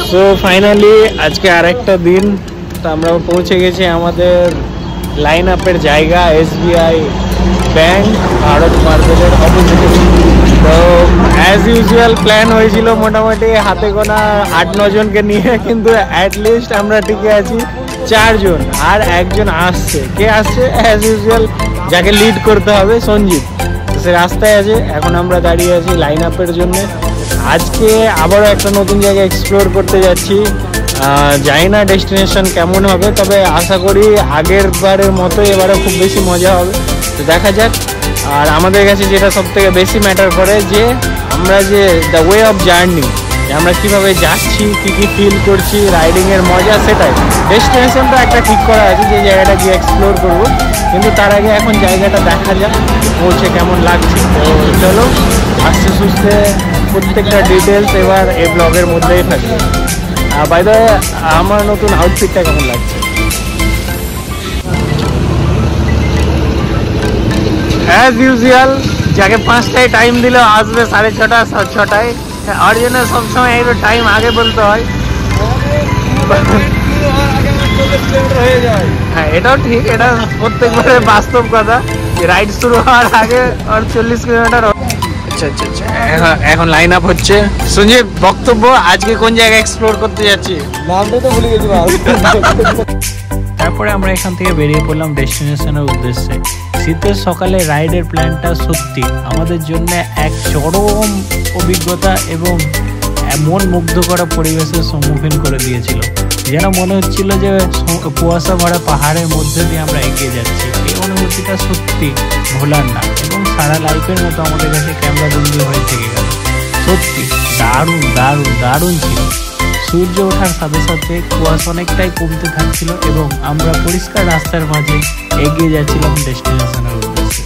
So finally আজকে আরেকটা দিন, তো আমরা পৌঁছে গেছি আমাদের লাইন আপের জায়গা SBI ব্যাংক ভারত মার্কেটের অপোজিটে। তো অ্যাজ ইউজুয়াল প্ল্যান হয়েছিল মোটামুটি হাতে গোনা 8-9 জনকে নিয়ে, কিন্তু অ্যাটলিস্ট আমরা টিকে আছি 4 জন, আর একজন আসছে। কে আসছে? অ্যাজ ইউজুয়াল যাকে লিড করতে হবে, সঞ্জিত। সে রাস্তায় আছে, এখন আমরা দাঁড়িয়ে আছি লাইন আপের জন্য। আজকে আবারও একটা নতুন জায়গা এক্সপ্লোর করতে যাচ্ছি। জানি না ডেস্টিনেশন কেমন হবে, তবে আশা করি আগের বারের মতো এবারে খুব বেশি মজা হবে। তো দেখা যাক। আর আমাদের কাছে যেটা সব থেকে বেশি ম্যাটার করে, যে আমরা যে দ্য ওয়ে অফ জার্নি, যে আমরা কীভাবে যাচ্ছি, কী কী ফিল করছি, রাইডিংয়ের মজা, সেটাই। ডেস্টিনেশনটা একটা ঠিক করা আছে যে জায়গাটা গিয়ে এক্সপ্লোর করবো, কিন্তু তার আগে এখন জায়গাটা দেখা যাক পৌঁছে কেমন লাগছে। তো চলো, আস্তে সুস্তে প্রত্যেকটা ডিটেলস এবার এই ব্লগের মধ্যেই থাকবে। বাই দ্য ওয়ে, আমার নতুন আউটফিটটা কেমন লাগছে? অ্যাজ ইউজুয়াল যাকে 5টায় টাইম দিলেও আসবে 6:30 6টায়, আর জন্য সবসময় একটু টাইম আগে বলতে হয়। হ্যাঁ, এটাও ঠিক, এটা প্রত্যেকবারে বাস্তব কথা। রাইড শুরু হওয়ার আগে আর 40 কিলোমিটার। আচ্ছা আচ্ছা আচ্ছা, এখন লাইন আপ হচ্ছে। সঞ্জীব, বক্তব্য, আজকে কোন জায়গায় এক্সপ্লোর করতে যাচ্ছি? নামটা তো ভুলে গেছি। তারপরে আমরা এখান থেকে বেরিয়ে পড়লাম ডেস্টিনেশনের উদ্দেশ্যে। শীতের সকালে রাইডের প্ল্যানটা সত্যি আমাদের জন্য এক চরম অভিজ্ঞতা এবং মন মুগ্ধ করা পরিবেশের সম্মুখীন করে দিয়েছিল। যেন মনে হচ্ছিল যে কুয়াশা ভরা পাহাড়ের মধ্যে দিয়ে আমরা এগিয়ে যাচ্ছি। এই অনুভূতিটা সত্যি ভোলার না, এবং সারা লাইফের মতো আমাদের কাছে ক্যামেরা বন্দি হয়ে থেকে গেল। সত্যি দারুণ দারুণ দারুণ ছিল। সূর্য ওঠার সাথে সাথে কুয়াশা অনেকটাই কমতে থাকছিল, এবং আমরা পরিষ্কার রাস্তার মাঝে এগিয়ে যাচ্ছিলাম ডেস্টিনেশনের উদ্দেশ্যে।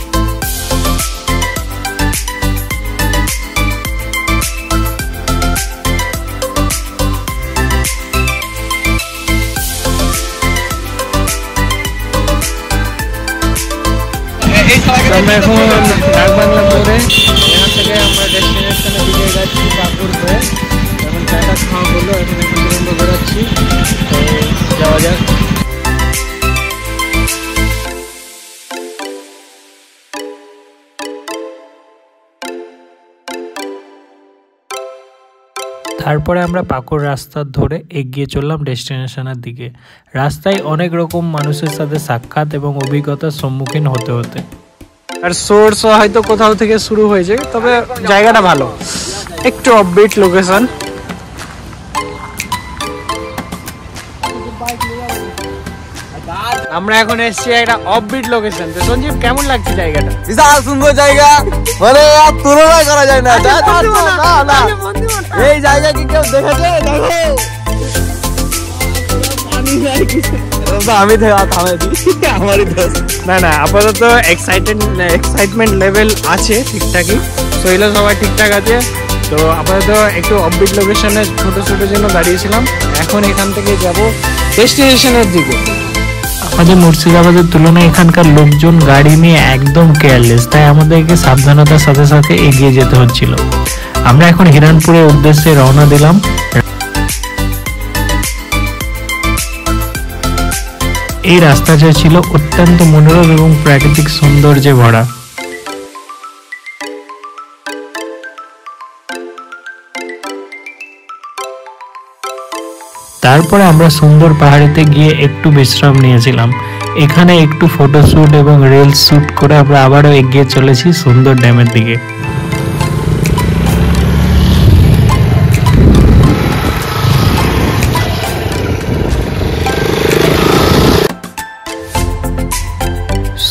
আমরা এখন ডাকবাংলা মোড়ে, এখান থেকে আমরা ডেস্টিনেশনের দিকে যাচ্ছি পাকুড় হয়ে। এখন চাটা খাওয়া হলো, এখন একটু বিলম্ব বেরোচ্ছি। তো যাওয়া যাক। তারপরে আমরা পাকুড় রাস্তা ধরে এগিয়ে চললাম ডেস্টিনেশনের দিকে। রাস্তায় অনেক রকম মানুষের সাথে সাক্ষাৎ এবং অভিজ্ঞতার সম্মুখীন হতে হতে, আর সোর্স হয়তো কোথাও থেকে শুরু হয়েছে, তবে জায়গাটা ভালো, একটু অফবিট লোকেশন। আমরা এখন এসেছি একটা অফবিট লোকেশন। তো সঞ্জীব, কেমন লাগছে জায়গাটা? বিশাল সুন্দর জায়গা, মানে আর তুলনা করা যায় না। এই জায়গা কি কেউ দেখেছে? আমি আমারই দোষ। না না, আপাতত এক্সাইটমেন্ট লেভেল আছে ঠিকঠাকই, শৈল সবাই ঠিকঠাক আছে। তো আপাতত একটু অফবিট লোকেশনে ছোটো ছোটো জন্য দাঁড়িয়েছিলাম। এখন এখান থেকে যাব ডেস্টিনেশনের দিকে। আমাদের মুর্শিদাবাদের তুলনায় এখানকার লোকজন গাড়ি নিয়ে একদম কেয়ারলেস, তাই আমাদেরকে সাবধানতার সাথে সাথে এগিয়ে যেতে হচ্ছিল। আমরা এখন হিরানপুরের উদ্দেশ্যে রওনা দিলাম। এই রাস্তাটা ছিল অত্যন্ত মনোরম এবং প্রাকৃতিক সৌন্দর্যে ভরা। তারপরে আমরা সুন্দর পাহাড়িতে গিয়ে একটু বিশ্রাম নিয়েছিলাম। এখানে একটু ফটোশ্যুট এবং রিলস শ্যুট করে আমরা আবারও এগিয়ে চলেছি সুন্দর ড্যামের দিকে।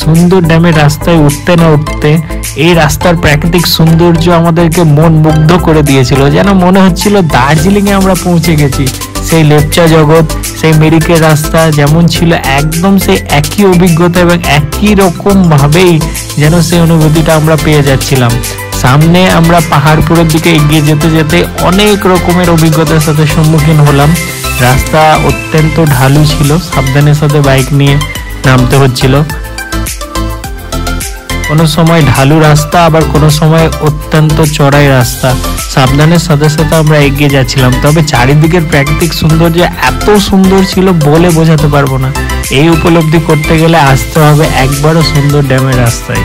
সুন্দর ড্যামের রাস্তায় উঠতে না উঠতে এই রাস্তার প্রাকৃতিক সৌন্দর্য আমাদেরকে মন মুগ্ধ করে দিয়েছিল। যেন মনে হচ্ছিল দার্জিলিং এ আমরা পৌঁছে গেছি। সেই লেপচা জগৎ, সেই মিরিকের রাস্তা যেমন ছিল, একদম সেই একই অভিজ্ঞতা এবং একই রকম ভাবেই যেন সেই অনুভূতিটা আমরা পেয়ে যাচ্ছিলাম। সামনে আমরা পাহাড়পুরের দিকে এগিয়ে যেতে যেতে অনেক রকমের অভিজ্ঞতার সাথে সম্মুখীন হলাম। রাস্তা অত্যন্ত ঢালু ছিল, সাবধানের সাথে বাইক নিয়ে নামতে হচ্ছিল। কোনো সময় ঢালু রাস্তা, আবার কোনো সময় অত্যন্ত চড়াই রাস্তা। সাবধানের সাথে সাথে আমরা এগিয়ে যাচ্ছিলাম, তবে চারিদিকের প্রাকৃতিক সৌন্দর্য এত সুন্দর ছিল বলে বোঝাতে পারবো না। এই উপলব্ধি করতে গেলে আসতে হবে একবারও সুন্দর ড্যামের রাস্তায়।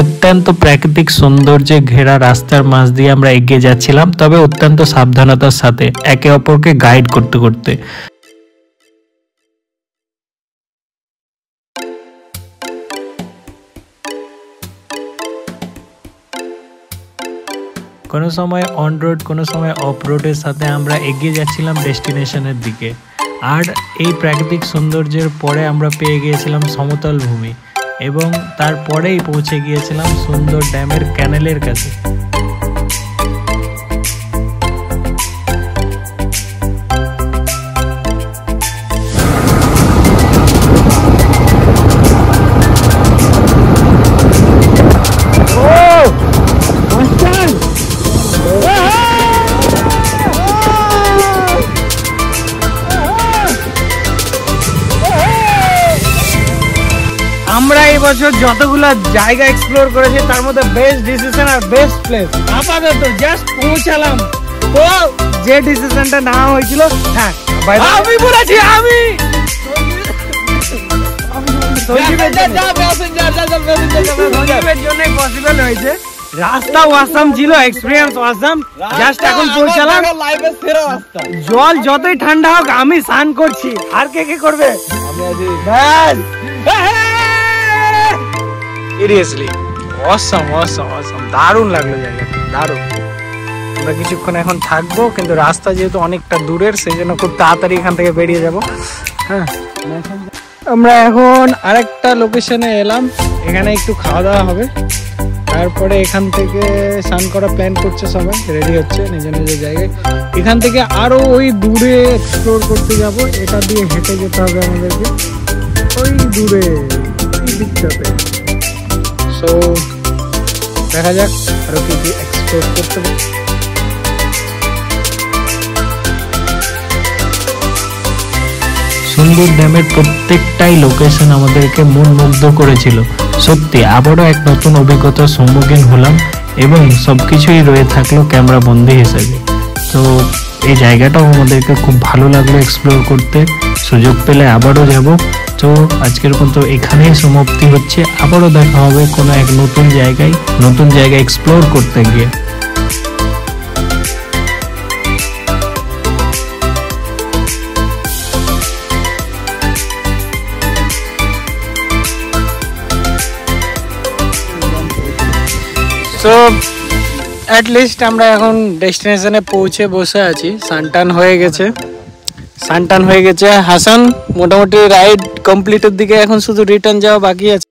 অত্যন্ত প্রাকৃতিক সৌন্দর্যে ঘেরা রাস্তার মাঝ দিয়ে আমরা এগিয়ে যাচ্ছিলাম, তবে অত্যন্ত সাবধানতার সাথে, একে অপরকে গাইড করতে করতে। কোনো সময় অন রোড, কোনো সময় অফ রোডের সাথে আমরা এগিয়ে যাচ্ছিলাম ডেস্টিনেশনের দিকে। আর এই প্রাকৃতিক সৌন্দর্যের পরে আমরা পেয়ে গিয়েছিলাম সমতল ভূমি, এবং তারপরেই পৌঁছে গিয়েছিলাম সুন্দর ড্যামের ক্যানেলের কাছে। আমরা এই বছর যতগুলো জায়গা এক্সপ্লোর করেছি তার মধ্যে বেস্ট ডিসিশন আর বেস্ট প্লেস আপাতত জাস্ট পৌঁছালাম। তো যে ডিসিশনটা নেওয়া হয়েছিল, হ্যাঁ আমি বলেছি, আমি সঞ্জীবের জন্যই পসিবল হয়েছে। রাস্তা ওয়াসাম ছিল, এক্সপিরিয়েন্স ওয়াসাম। জাস্ট এখন পৌঁছালাম। জল যতই ঠান্ডা হোক আমি স্নান করছি, আর কে কে করবে? ব্যাস, সিরিয়াসলি অসাম অসাম অসাম, দারুণ লাগলো জায়গাটা, দারুণ। আমরা কিছুক্ষণ এখন থাকবো, কিন্তু রাস্তা যেহেতু অনেকটা দূরের, সেই জন্য খুব তাড়াতাড়ি এখান থেকে বেরিয়ে যাব। হ্যাঁ, আমরা এখন আরেকটা লোকেশনে এলাম, এখানে একটু খাওয়া দাওয়া হবে, তারপরে এখান থেকে স্নান করা প্ল্যান করছে সবাই, রেডি হচ্ছে নিজের নিজের জায়গায়। এখান থেকে আরো ওই দূরে এক্সপ্লোর করতে যাব, এটা দিয়ে হেঁটে যেতে হবে আমাদেরকে, ওই দূরে ওই দিকটাতে। সো দেখা যাক আরো কি কি এক্সপ্লোর করতে হবে। সুন্দর ড্যামের প্রত্যেকটাই লোকেশন আমাদেরকে মনমুগ্ধ করেছিল। সত্যি আবারও এক নতুন অভিজ্ঞতার সম্মুখীন হলাম, এবং সবকিছুই রয়ে থাকলো ক্যামেরা বন্দি হিসেবে। তো এই জায়গাটাও আমাদেরকে খুব ভালো লাগলো এক্সপ্লোর করতে, সুযোগ পেলে আবারও যাব। তো আজকের মতো এখানেই সমাপ্তি হচ্ছে, আবারও দেখা হবে কোনো এক নতুন জায়গায় এক্সপ্লোর করতে গিয়ে। সো অ্যাট লিস্ট আমরা এখন ডেস্টিনেশনে পৌঁছে বসে আছি। সানটান হয়ে গেছে। হাসান মোটামুটি রাইড কমপ্লিটের দিকে, এখন শুধু রিটার্ন যাওয়া বাকি আছে।